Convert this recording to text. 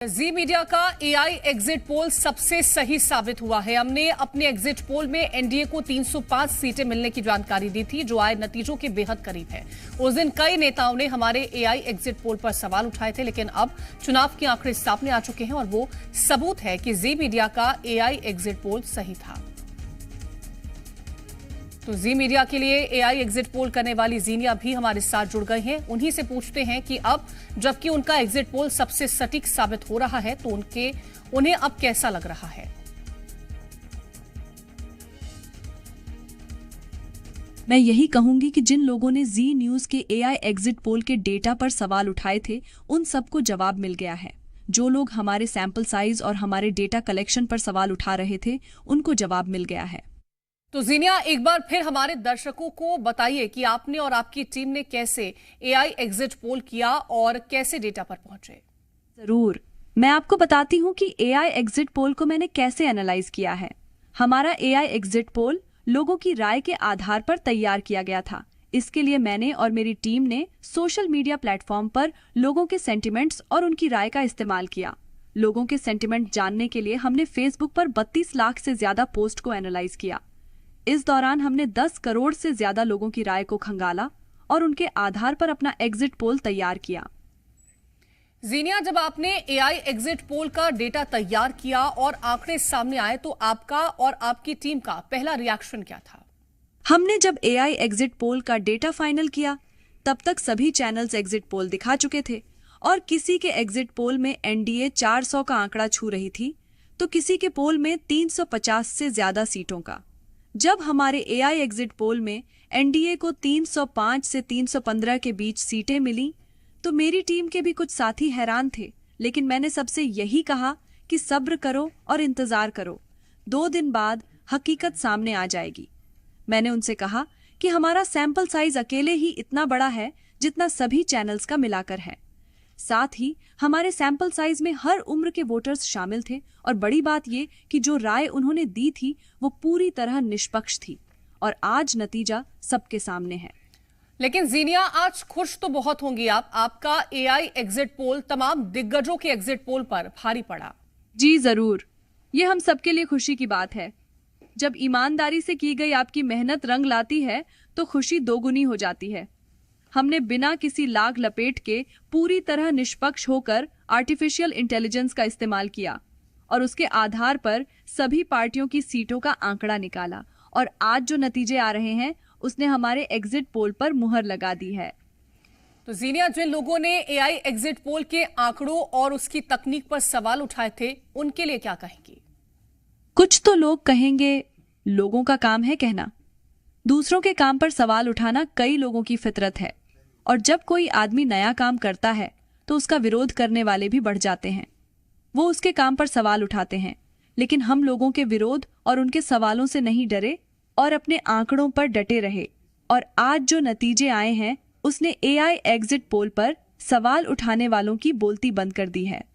जी media का AI exit poll सबसे सही साबित हुआ है। हमने अपने एग्जिट पोल में एनडीए को 305 सीटें मिलने की जानकारी दी थी, जो आए नतीजों के बेहद करीब है। उस दिन कई नेताओं ने हमारे एआई एग्जिट पोल पर सवाल उठाए थे, लेकिन अब चुनाव के आंकड़े सामने आ चुके हैं और वो सबूत है कि जी मीडिया का एआई एग्जिट पोल सही था। तो जी मीडिया के लिए एआई एग्जिट पोल करने वाली जीनिया भी हमारे साथ जुड़ गई हैं। उन्हीं से पूछते हैं कि अब जबकि उनका एग्जिट पोल सबसे सटीक साबित हो रहा है, तो उन्हें अब कैसा लग रहा है। मैं यही कहूंगी कि जिन लोगों ने जी न्यूज के एआई एग्जिट पोल के डेटा पर सवाल उठाए थे, उन सबको जवाब मिल गया है। जो लोग हमारे सैंपल साइज और हमारे डेटा कलेक्शन पर सवाल उठा रहे थे, उनको जवाब मिल गया है। तो जीनिया, एक बार फिर हमारे दर्शकों को बताइए कि आपने और आपकी टीम ने कैसे एआई एग्जिट पोल किया और कैसे डेटा पर पहुंचे। जरूर, मैं आपको बताती हूँ कि एआई एग्जिट पोल को मैंने कैसे एनालाइज किया है। हमारा एआई एग्जिट पोल लोगों की राय के आधार पर तैयार किया गया था। इसके लिए मैंने और मेरी टीम ने सोशल मीडिया प्लेटफॉर्म पर लोगों के सेंटिमेंट्स और उनकी राय का इस्तेमाल किया। लोगों के सेंटिमेंट जानने के लिए हमने फेसबुक पर 32 लाख से ज्यादा पोस्ट को एनालाइज किया। इस दौरान हमने 10 करोड़ से ज्यादा लोगों की राय को खंगाला और उनके आधार पर अपना एग्जिट पोल तैयार किया। जीनिया, जब आपने एआई एग्जिट पोल का डेटा तैयार किया और आंकड़े सामने आए, तो आपका और आपकी टीम का पहला रिएक्शन क्या था? हमने जब एआई एग्जिट पोल का डेटा फाइनल किया, तब तक सभी चैनल्स एग्जिट पोल दिखा चुके थे और किसी के एग्जिट पोल में एनडीए 400 का आंकड़ा छू रही थी, तो किसी के पोल में 350 से ज्यादा सीटों का। जब हमारे एआई एग्जिट पोल में एनडीए को 305 से 315 के बीच सीटें मिली, तो मेरी टीम के भी कुछ साथी हैरान थे, लेकिन मैंने सबसे यही कहा कि सब्र करो और इंतजार करो, 2 दिन बाद हकीकत सामने आ जाएगी। मैंने उनसे कहा कि हमारा सैंपल साइज अकेले ही इतना बड़ा है जितना सभी चैनल्स का मिलाकर है। साथ ही हमारे सैंपल साइज में हर उम्र के वोटर्स शामिल थे और बड़ी बात ये कि जो राय उन्होंने दी थी वो पूरी तरह निष्पक्ष थी और आज नतीजा सबके सामने है। लेकिन जीनिया, आज खुश तो बहुत होंगी आप। आपका एआई एग्जिट पोल तमाम दिग्गजों के एग्जिट पोल पर भारी पड़ा। जी जरूर, ये हम सबके लिए खुशी की बात है। जब ईमानदारी से की गई आपकी मेहनत रंग लाती है, तो खुशी दोगुनी हो जाती है। हमने बिना किसी लाग लपेट के पूरी तरह निष्पक्ष होकर आर्टिफिशियल इंटेलिजेंस का इस्तेमाल किया और उसके आधार पर सभी पार्टियों की सीटों का आंकड़ा निकाला, और आज जो नतीजे आ रहे हैं उसने हमारे एग्जिट पोल पर मुहर लगा दी है। तो जीनिया, जिन लोगों ने एआई एग्जिट पोल के आंकड़ों और उसकी तकनीक पर सवाल उठाए थे, उनके लिए क्या कहेंगी? कुछ तो लोग कहेंगे लोगों का काम है कहना। दूसरों के काम पर सवाल उठाना कई लोगों की फितरत है, और जब कोई आदमी नया काम करता है तो उसका विरोध करने वाले भी बढ़ जाते हैं। वो उसके काम पर सवाल उठाते हैं, लेकिन हम लोगों के विरोध और उनके सवालों से नहीं डरे और अपने आंकड़ों पर डटे रहे, और आज जो नतीजे आए हैं उसने एआई एग्जिट पोल पर सवाल उठाने वालों की बोलती बंद कर दी है।